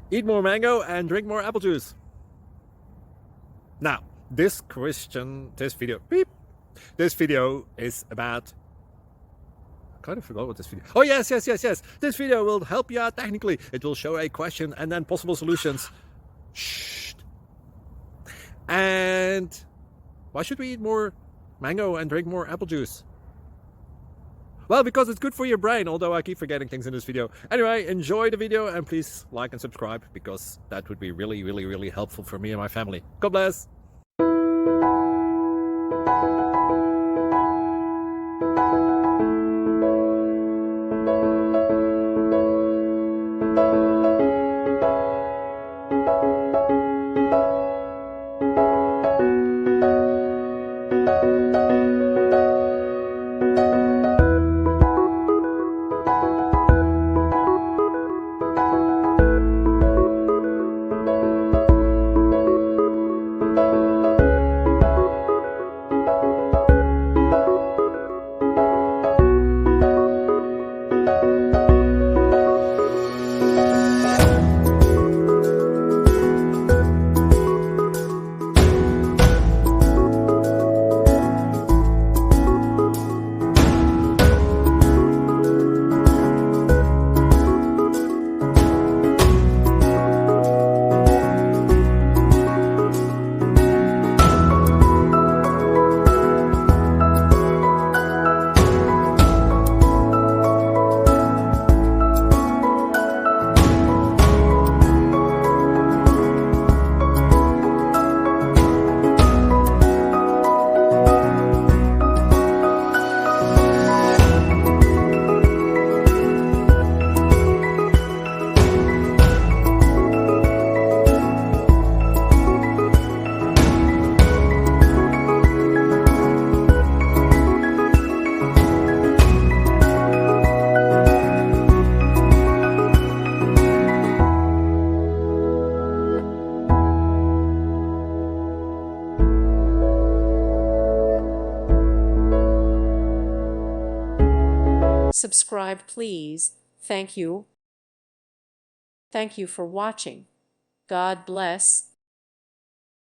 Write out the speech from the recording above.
Eat more mango and drink more apple juice. Now, this video is about, I kind of forgot what this video. Oh, yes. This video will help you out technically. It will show a question and then possible solutions. Shh. And why should we eat more mango and drink more apple juice? Well, because it's good for your brain, although I keep forgetting things in this video. Anyway, enjoy the video and please like and subscribe, because that would be really helpful for me and my family. God bless. Subscribe, please. Thank you. Thank you for watching. God bless.